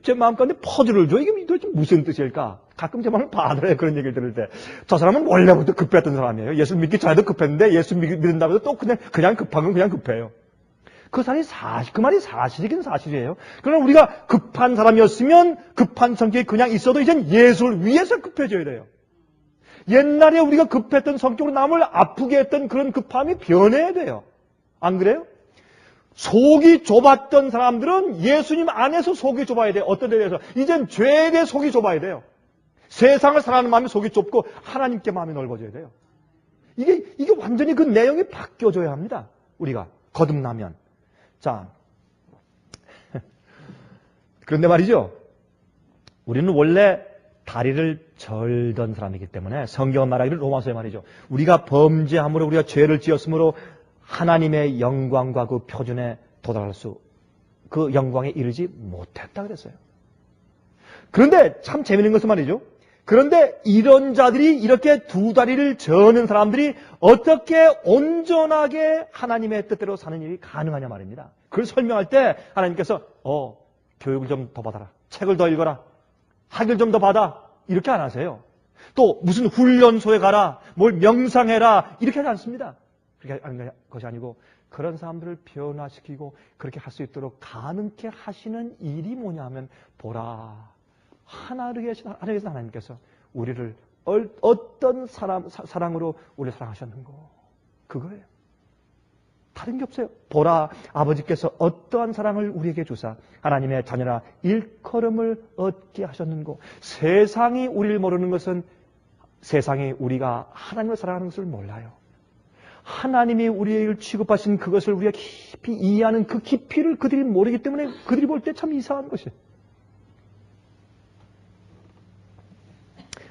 Speaker 1: 제 마음 가운데 퍼즐을 줘. 이게 도대체 무슨 뜻일까? 가끔 제 마음을 받아요. 그런 얘기를 들을 때. 저 사람은 원래부터 급했던 사람이에요. 예수 믿기 전에도 급했는데 예수 믿는다고 해서 또 그냥 급한 건 그냥 급해요. 그 말이 사실이긴 사실이에요. 그러나 우리가 급한 사람이었으면 급한 성격이 그냥 있어도 이젠 예수를 위해서 급해져야 돼요. 옛날에 우리가 급했던 성격으로 남을 아프게 했던 그런 급함이 변해야 돼요. 안 그래요? 속이 좁았던 사람들은 예수님 안에서 속이 좁아야 돼요. 어떤 데에 대해서? 이젠 죄에 대해 속이 좁아야 돼요. 세상을 사랑하는 마음이 속이 좁고 하나님께 마음이 넓어져야 돼요. 이게 완전히 그 내용이 바뀌어져야 합니다. 우리가 거듭나면. 자, 그런데 말이죠. 우리는 원래 다리를 절던 사람이기 때문에 성경은 말하기를 로마서에 말이죠. 우리가 범죄함으로 우리가 죄를 지었으므로 하나님의 영광과 그 표준에 도달할 그 영광에 이르지 못했다 그랬어요. 그런데 참 재미있는 것은 말이죠. 그런데 이런 자들이 이렇게 두 다리를 저는 사람들이 어떻게 온전하게 하나님의 뜻대로 사는 일이 가능하냐 말입니다. 그걸 설명할 때 하나님께서 교육을 좀 더 받아라. 책을 더 읽어라. 학위를 좀 더 받아. 이렇게 안 하세요. 또 무슨 훈련소에 가라. 뭘 명상해라. 이렇게 하지 않습니다. 그렇게 하는 것이 아니고 그런 사람들을 변화시키고 그렇게 할 수 있도록 가능케 하시는 일이 뭐냐 하면 보라. 하나님께서 하나님께서 우리를 어떤 사랑으로 우리를 사랑하셨는고. 그거예요. 다른 게 없어요. 보라, 아버지께서 어떠한 사랑을 우리에게 주사 하나님의 자녀라 일컬음을 얻게 하셨는고. 세상이 우리를 모르는 것은 세상이 우리가 하나님을 사랑하는 것을 몰라요. 하나님이 우리를 취급하신 그것을 우리가 깊이 이해하는 그 깊이를 그들이 모르기 때문에 그들이 볼 때 참 이상한 것이에요.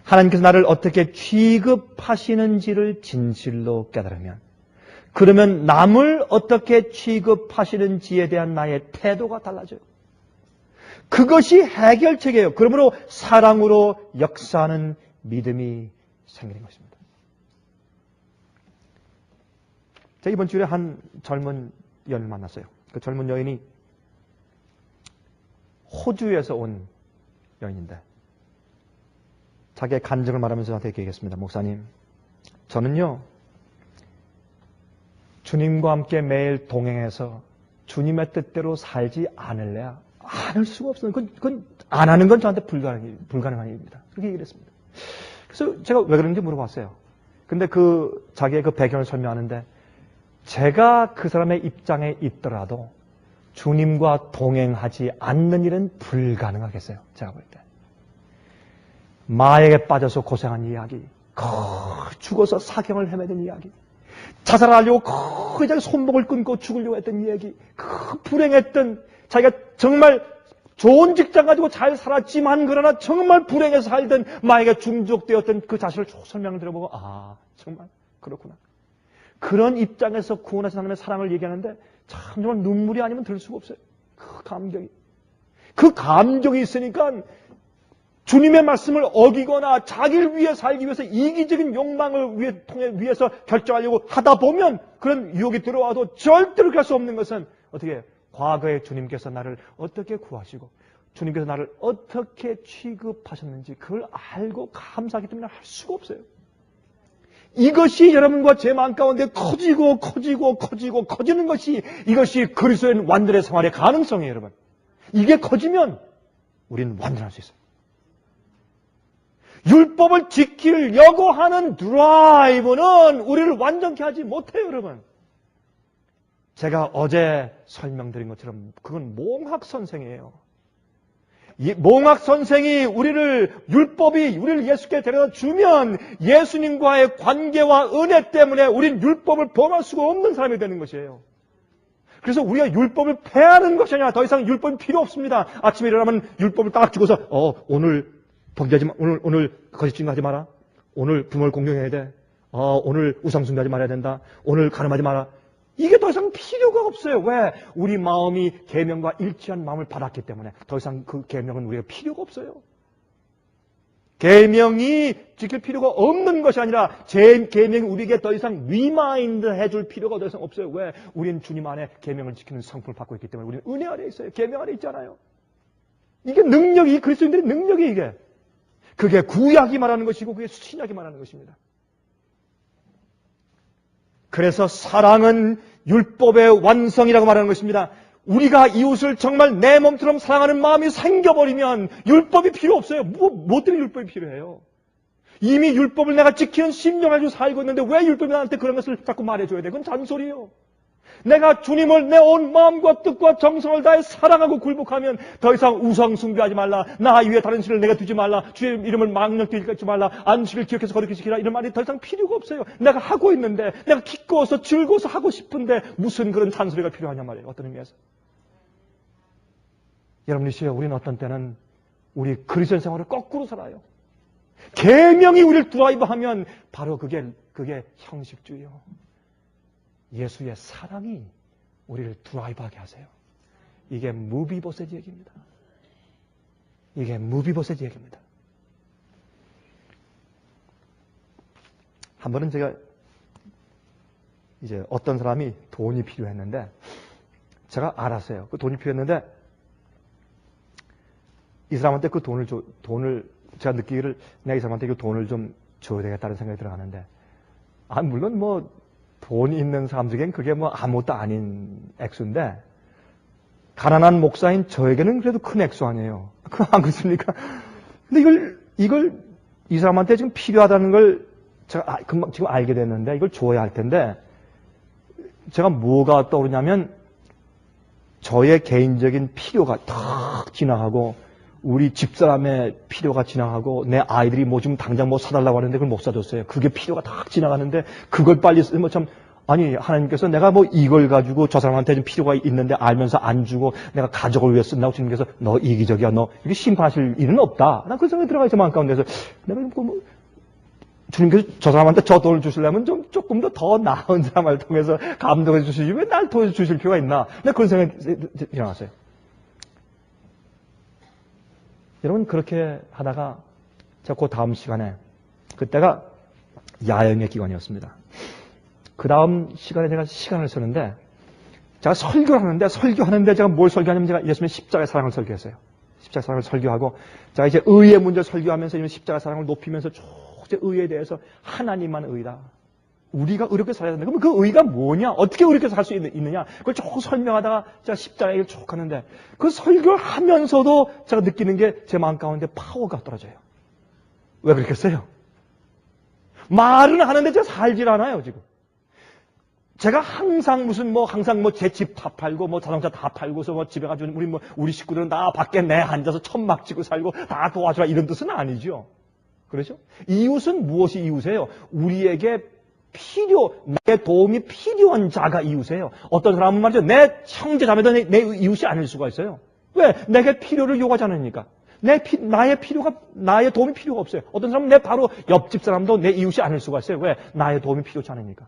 Speaker 1: 하나님께서 나를 어떻게 취급하시는지를 진실로 깨달으면 그러면 남을 어떻게 취급하시는지에 대한 나의 태도가 달라져요. 그것이 해결책이에요. 그러므로 사랑으로 역사하는 믿음이 생기는 것입니다. 제가 이번 주에 한 젊은 여인을 만났어요. 그 젊은 여인이 호주에서 온 여인인데 자기의 간증을 말하면서 저한테 얘기했습니다. 목사님, 저는요 주님과 함께 매일 동행해서 주님의 뜻대로 살지 않을래야 않을 수가 없어요. 그건 안 하는 건 저한테 불가능한 일입니다. 그렇게 얘기를 했습니다. 그래서 제가 왜 그런지 물어봤어요. 근데 자기의 그 배경을 설명하는데 제가 그 사람의 입장에 있더라도 주님과 동행하지 않는 일은 불가능하겠어요. 제가 볼 때. 마약에 빠져서 고생한 이야기, 죽어서 사경을 헤매던 이야기, 자살하려고 자기 손목을 끊고 죽으려고 했던 이야기, 불행했던 자기가 정말 좋은 직장 가지고 잘 살았지만 그러나 정말 불행해서 살던 마약에 중독되었던 그 자신을 쭉 설명을 들어보고 정말 그렇구나. 그런 입장에서 구원하신 하나님의 사랑을 얘기하는데 참 정말 눈물이 아니면 들 수가 없어요. 그 감정이 있으니까 주님의 말씀을 어기거나 자기를 위해 살기 위해서 이기적인 욕망을 위해서 결정하려고 하다 보면 그런 유혹이 들어와도 절대로 그럴 수 없는 것은 어떻게 해요? 과거에 주님께서 나를 어떻게 구하시고 주님께서 나를 어떻게 취급하셨는지 그걸 알고 감사하기 때문에 할 수가 없어요. 이것이 여러분과 제 마음 가운데 커지는 것이 이것이 그리스도인 완전의 생활의 가능성이에요, 여러분. 이게 커지면 우리는 완전할 수 있어요. 율법을 지키려고 하는 드라이브는 우리를 완전케 하지 못해요, 여러분. 제가 어제 설명드린 것처럼 그건 몽학 선생이에요. 이 몽학 선생이 율법이 우리를 예수께 데려다 주면 예수님과의 관계와 은혜 때문에 우린 율법을 범할 수가 없는 사람이 되는 것이에요. 그래서 우리가 율법을 폐하는 것이 아니라 더 이상 율법이 필요 없습니다. 아침에 일어나면 율법을 딱 주고서 오늘 범죄하지 마, 오늘 거짓증거하지 마라. 오늘 부모를 공경해야 돼. 오늘 우상숭배하지 말아야 된다. 오늘 가늠하지 마라. 이게 더 이상 필요가 없어요. 왜? 우리 마음이 계명과 일치한 마음을 받았기 때문에 더 이상 그 계명은 우리가 필요가 없어요. 계명이 지킬 필요가 없는 것이 아니라 제 계명이 우리에게 더 이상 리마인드 해줄 필요가 더 이상 없어요. 왜? 우리는 주님 안에 계명을 지키는 성품을 받고 있기 때문에 우리는 은혜 아래 있어요. 계명 아래 있잖아요. 이게 능력이 그리스도인들의 능력이 이게. 그게 구약이 말하는 것이고 그게 신약이 말하는 것입니다. 그래서 사랑은 율법의 완성이라고 말하는 것입니다. 우리가 이웃을 정말 내 몸처럼 사랑하는 마음이 생겨버리면 율법이 필요 없어요. 뭐 때문에 율법이 필요해요? 이미 율법을 내가 지키는 심령 가지고 살고 있는데 왜 율법이 나한테 그런 것을 자꾸 말해줘야 돼? 그건 잔소리예요. 내가 주님을 내 온 마음과 뜻과 정성을 다해 사랑하고 굴복하면 더 이상 우상 숭배하지 말라. 나 위에 다른 신을 내가 두지 말라. 주의 이름을 망령되이 읽지 말라. 안식을 기억해서 거룩히 지키라. 이런 말이 더 이상 필요가 없어요. 내가 하고 있는데 내가 기꺼워서 즐거워서 하고 싶은데 무슨 그런 잔소리가 필요하냐 말이에요. 어떤 의미에서. 여러분이시여, 우리는 어떤 때는 우리 그리스도인 생활을 거꾸로 살아요. 계명이 우리를 드라이브하면 바로 그게 형식주의요. 예수의 사랑이 우리를 드라이브하게 하세요. 이게 무비보셋 얘기입니다. 이게 무비보셋 얘기입니다. 한 번은 제가 이제 어떤 사람이 돈이 필요했는데 제가 알았어요. 그 돈이 필요했는데 이 사람한테 그 돈을 제가 느끼기를 내가 이 사람한테 그 돈을 좀 줘야 되겠다는 생각이 들어가는데 물론 뭐 돈이 있는 사람들에겐 그게 뭐 아무것도 아닌 액수인데 가난한 목사인 저에게는 그래도 큰 액수 아니에요. 안 그렇습니까? 근데 이걸 이 사람한테 지금 필요하다는 걸 제가 금방 지금 알게 됐는데 이걸 줘야 할 텐데 제가 뭐가 떠오르냐면 저의 개인적인 필요가 탁 지나가고 우리 집사람의 필요가 지나가고 내 아이들이 뭐 지금 당장 뭐 사달라고 하는데 그걸 못 사줬어요. 그게 필요가 탁 지나가는데 그걸 빨리 쓰면 참 아니 하나님께서 내가 뭐 이걸 가지고 저 사람한테 좀 필요가 있는데 알면서 안 주고 내가 가족을 위해 쓴다고 주님께서 너 이기적이야 너 이게 심판하실 일은 없다. 난 그 생각이 들어가 있어 마음 가운데서 내가 뭐 주님께서 저 사람한테 저 돈을 주시려면 좀 조금 더 나은 사람을 통해서 감동해 주시지 왜 날 통해서 주실 필요가 있나. 내가 그런 생각이 일어났어요. 여러분 그렇게 하다가 제가 그 다음 시간에 그때가 야영의 기간이었습니다. 그 다음 시간에 제가 시간을 쓰는데, 제가 설교를 하는데 제가 뭘 설교하냐면 제가 예수님의 십자가의 사랑을 설교했어요. 십자가의 사랑을 설교하고, 제가 이제 의의 문제를 설교하면서 십자가의 사랑을 높이면서 쭉 의에 대해서 하나님만 의다. 우리가 의롭게 살아야 된다. 그러면 그 의가 뭐냐? 어떻게 의롭게 살 수 있느냐? 그걸 쭉 설명하다가 제가 십자가 얘기를 쭉 하는데 그 설교를 하면서도 제가 느끼는 게 제 마음 가운데 파워가 떨어져요. 왜 그렇겠어요? 말은 하는데 제가 살질 않아요, 지금. 제가 항상 제 집 다 팔고, 자동차 다 팔고서 집에 가지고 우리 식구들은 다 밖에 내 앉아서 천막 치고 살고 다 도와주라 이런 뜻은 아니죠. 그렇죠? 이웃은 무엇이 이웃이에요? 우리에게 나의 도움이 필요한 자가 이웃이에요. 어떤 사람은 말이죠. 내 형제 자매도 내 이웃이 아닐 수가 있어요. 왜? 내게 필요를 요구하지 않으니까. 나의 도움이 필요가 없어요. 어떤 사람은 내 바로 옆집 사람도 내 이웃이 아닐 수가 있어요. 왜? 나의 도움이 필요치 않으니까.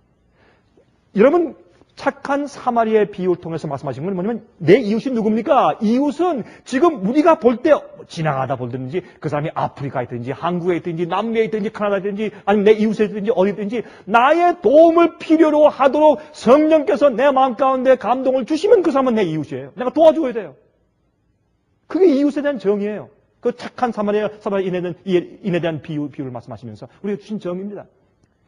Speaker 1: 여러분, 착한 사마리아의 비유를 통해서 말씀하신 건 뭐냐면 내 이웃이 누굽니까? 이웃은 지금 우리가 볼 때 지나가다 보든지 그 사람이 아프리카에 있든지 한국에 있든지 남미에 있든지 카나다에 있든지 아니면 내 이웃에 있든지 어디 있든지 나의 도움을 필요로 하도록 성령께서 내 마음 가운데 감동을 주시면 그 사람은 내 이웃이에요. 내가 도와줘야 돼요. 그게 이웃에 대한 정의예요. 그 착한 사마리아인에 대한 비유를 말씀하시면서 우리가 주신 정의입니다.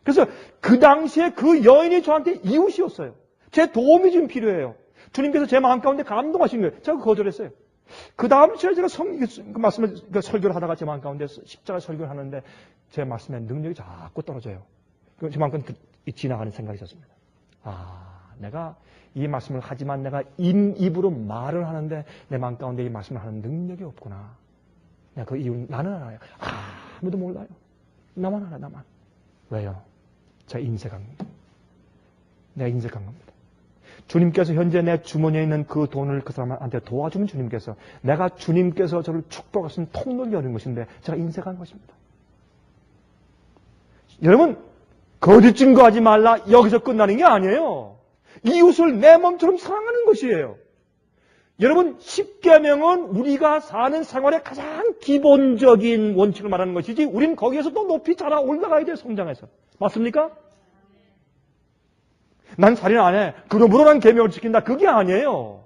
Speaker 1: 그래서 그 당시에 그 여인이 저한테 이웃이었어요. 제 도움이 좀 필요해요. 주님께서 제 마음 가운데 감동하신 거예요. 제가 거절했어요. 그 다음 주에 제가 설교를 하다가 제 마음 가운데 십자가 설교를 하는데 제 말씀에 능력이 자꾸 떨어져요. 제 마음 가운데 지나가는 생각이 있었습니다. 내가 이 말씀을 하지만 내가 입으로 말을 하는데 내 마음 가운데 이 말씀을 하는 능력이 없구나. 내가 그 이유는 나는 알아요. 아무도 몰라요. 나만 알아, 나만. 왜요? 제가 인색한 겁니다. 내가 인색한 겁니다. 주님께서 현재 내 주머니에 있는 그 돈을 그 사람한테 도와주면 주님께서 저를 축복하신 통로를 여는 것인데 제가 인색한 것입니다. 여러분, 거짓 증거하지 말라 여기서 끝나는 게 아니에요. 이웃을 내 몸처럼 사랑하는 것이에요. 여러분, 십계명은 우리가 사는 생활의 가장 기본적인 원칙을 말하는 것이지 우린 거기에서 또 높이 자라 올라가야 돼요, 성장해서. 맞습니까? 난 살인 안 해. 그러므로 난 계명을 지킨다. 그게 아니에요.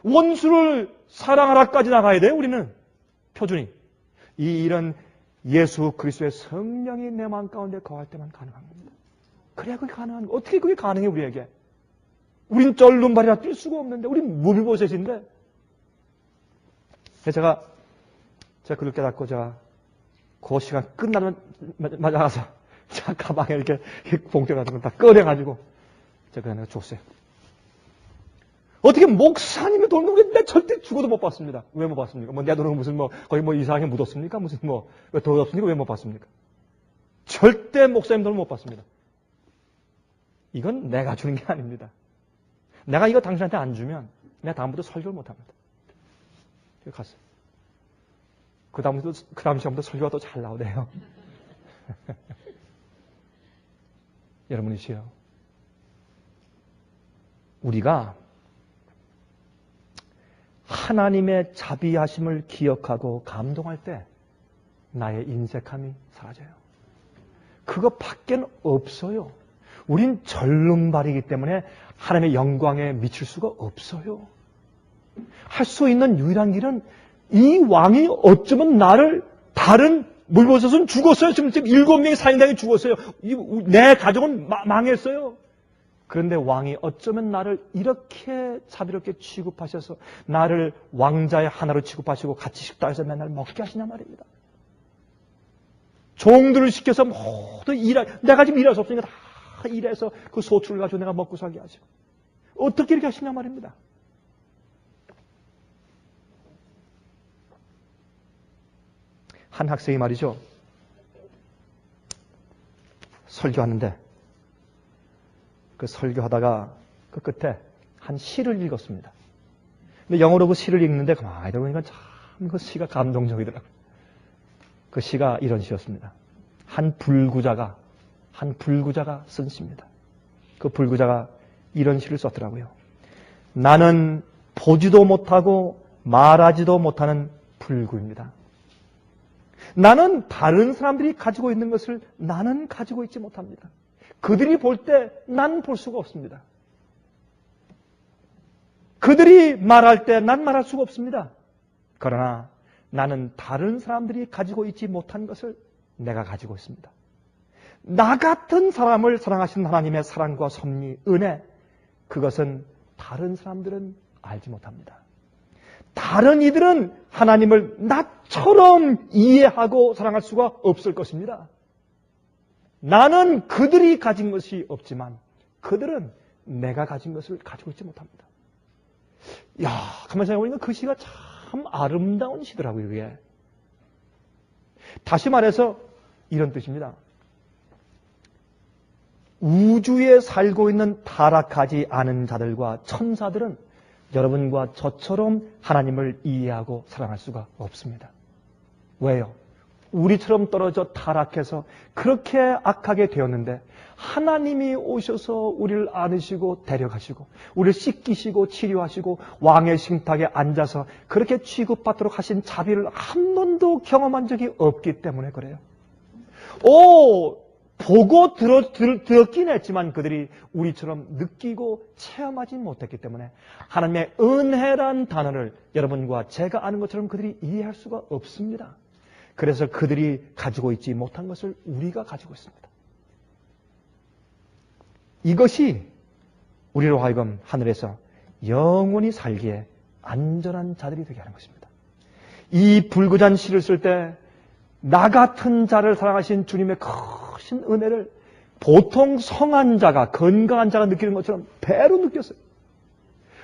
Speaker 1: 원수를 사랑하라까지 나가야 돼요, 우리는. 표준이. 이런 예수 그리스도의 성령이 내 마음 가운데 거할 때만 가능한 겁니다. 그래야 그게 가능한 거예요. 어떻게 그게 가능해, 우리에게? 우린 쩔눈발이라 뛸 수가 없는데, 우린 무비보셋인데. 제가 그걸 깨닫고, 그 시간 끝나자마자 가서, 가방에 이렇게 봉투 같은 걸 다 꺼내가지고, 제가 줬어요. 어떻게 목사님의 돈을 내 절대 죽어도 못 받습니다. 왜 못 받습니까? 내 돈은 거의 이상하게 묻었습니까? 왜 더럽습니까? 왜 못 받습니까? 절대 목사님 돈을 못 받습니다. 이건 내가 주는 게 아닙니다. 내가 이거 당신한테 안 주면 내가 다음부터 설교를 못 합니다. 갔어요. 그 다음 시간부터 설교가 더 잘 나오네요. 여러분이시여. 우리가 하나님의 자비하심을 기억하고 감동할 때 나의 인색함이 사라져요. 그것밖엔 없어요. 우린 절름발이기 때문에 하나님의 영광에 미칠 수가 없어요. 할 수 있는 유일한 길은 이 왕이 어쩌면 나를 다른 물보섯은 죽었어요. 지금 7명의 살인당이 죽었어요. 내 가족은 망했어요. 그런데 왕이 어쩌면 나를 이렇게 자비롭게 취급하셔서 나를 왕자의 하나로 취급하시고 같이 식당에서 맨날 먹게 하시냐 말입니다. 종들을 시켜서 모두 내가 지금 일할 수 없으니까 다 일해서 그 소출을 가지고 내가 먹고 살게 하시고 어떻게 이렇게 하시냐 말입니다. 한 학생이 말이죠. 설교하는데 그 설교하다가 그 끝에 한 시를 읽었습니다. 근데 영어로 그 시를 읽는데 가만히 들어보니까 참 그 시가 감동적이더라고요. 그 시가 이런 시였습니다. 한 불구자가 쓴 시입니다. 그 불구자가 이런 시를 썼더라고요. 나는 보지도 못하고 말하지도 못하는 불구입니다. 나는 다른 사람들이 가지고 있는 것을 나는 가지고 있지 못합니다. 그들이 볼 때 난 볼 수가 없습니다. 그들이 말할 때 난 말할 수가 없습니다. 그러나 나는 다른 사람들이 가지고 있지 못한 것을 내가 가지고 있습니다. 나 같은 사람을 사랑하신 하나님의 사랑과 섭리, 은혜, 그것은 다른 사람들은 알지 못합니다. 다른 이들은 하나님을 나처럼 이해하고 사랑할 수가 없을 것입니다. 나는 그들이 가진 것이 없지만 그들은 내가 가진 것을 가지고 있지 못합니다. 야, 가만히 생각해보니까 그 시가 참 아름다운 시더라고요, 이게. 다시 말해서 이런 뜻입니다. 우주에 살고 있는 타락하지 않은 자들과 천사들은 여러분과 저처럼 하나님을 이해하고 사랑할 수가 없습니다. 왜요? 우리처럼 떨어져 타락해서 그렇게 악하게 되었는데 하나님이 오셔서 우리를 안으시고 데려가시고 우리를 씻기시고 치료하시고 왕의 식탁에 앉아서 그렇게 취급받도록 하신 자비를 한 번도 경험한 적이 없기 때문에 그래요. 보고 들었긴 했지만 그들이 우리처럼 느끼고 체험하지 못했기 때문에 하나님의 은혜란 단어를 여러분과 제가 아는 것처럼 그들이 이해할 수가 없습니다. 그래서 그들이 가지고 있지 못한 것을 우리가 가지고 있습니다. 이것이 우리로 하여금 하늘에서 영원히 살기에 안전한 자들이 되게 하는 것입니다. 이 불구잔 시를 쓸 때 나 같은 자를 사랑하신 주님의 크신 은혜를 보통 성한 자가, 건강한 자가 느끼는 것처럼 배로 느꼈어요.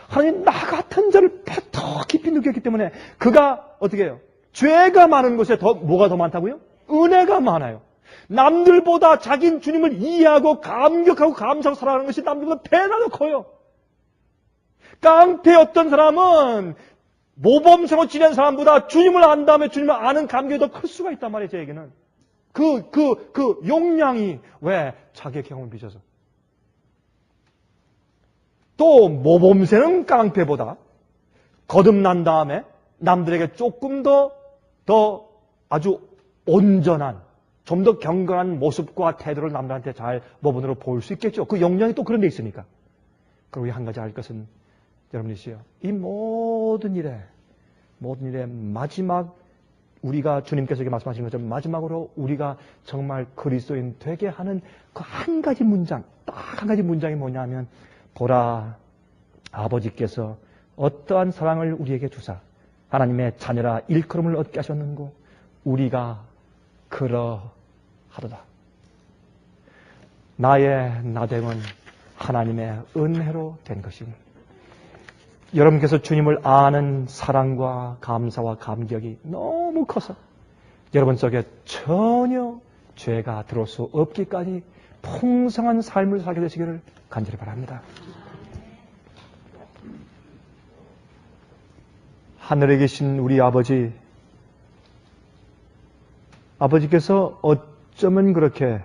Speaker 1: 하나님 나 같은 자를 배 더 깊이 느꼈기 때문에 그가 어떻게 해요? 죄가 많은 곳에 뭐가 더 많다고요? 은혜가 많아요. 남들보다 자기는 주님을 이해하고 감격하고 감사하고 살아가는 것이 남들보다 배나 더 커요. 깡패 어떤 사람은 모범생으로 지낸 사람보다 주님을 안 다음에 주님을 아는 감격이 더 클 수가 있단 말이에요, 제 얘기는. 그 용량이 왜? 자기의 경험을 빚어서. 또 모범생은 깡패보다 거듭난 다음에 남들에게 조금 더 아주 온전한, 좀 더 경건한 모습과 태도를 남들한테 잘 모범으로 볼 수 있겠죠. 그 역량이 또 그런 데 있으니까. 그리고 한 가지 알 것은 여러분이시요. 이 모든 일에 마지막 우리가 주님께서 이렇게 말씀하신 것처럼 마지막으로 우리가 정말 그리스도인 되게 하는 그 한 가지 문장, 딱 한 가지 문장이 뭐냐면 보라 아버지께서 어떠한 사랑을 우리에게 주사 하나님의 자녀라 일컬음을 얻게 하셨는고 우리가 그러하도다. 나의 나됨은 하나님의 은혜로 된 것이니 여러분께서 주님을 아는 사랑과 감사와 감격이 너무 커서 여러분 속에 전혀 죄가 들어올 수 없기까지 풍성한 삶을 살게 되시기를 간절히 바랍니다. 하늘에 계신 우리 아버지께서 어쩌면 그렇게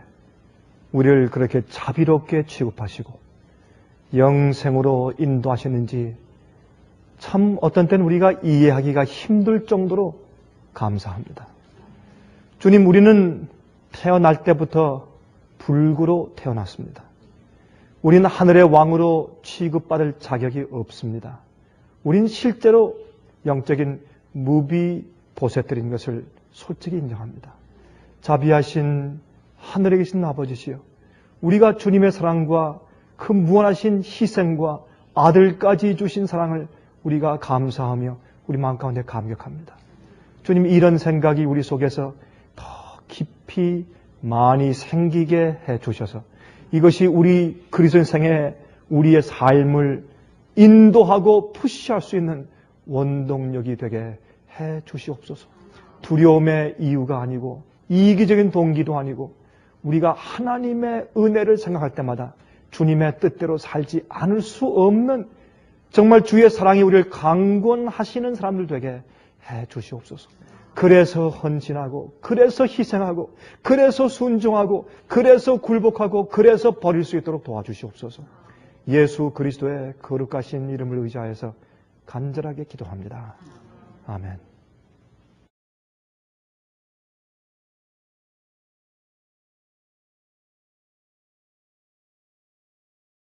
Speaker 1: 우리를 그렇게 자비롭게 취급하시고 영생으로 인도하셨는지 참 어떤 때는 우리가 이해하기가 힘들 정도로 감사합니다. 주님, 우리는 태어날 때부터 불구로 태어났습니다. 우리는 하늘의 왕으로 취급받을 자격이 없습니다. 우리는 실제로 영적인 무비보셋들인 것을 솔직히 인정합니다. 자비하신 하늘에 계신 아버지시여, 우리가 주님의 사랑과 그 무한하신 희생과 아들까지 주신 사랑을 우리가 감사하며 우리 마음 가운데 감격합니다. 주님, 이런 생각이 우리 속에서 더 깊이 많이 생기게 해주셔서 이것이 우리 그리스도인 생에 우리의 삶을 인도하고 푸시할 수 있는 원동력이 되게 해주시옵소서. 두려움의 이유가 아니고 이기적인 동기도 아니고 우리가 하나님의 은혜를 생각할 때마다 주님의 뜻대로 살지 않을 수 없는 정말 주의 사랑이 우리를 강권하시는 사람들 되게 해주시옵소서. 그래서 헌신하고 그래서 희생하고 그래서 순종하고 그래서 굴복하고 그래서 버릴 수 있도록 도와주시옵소서. 예수 그리스도의 거룩하신 이름을 의지하여서 간절하게 기도합니다. 아멘.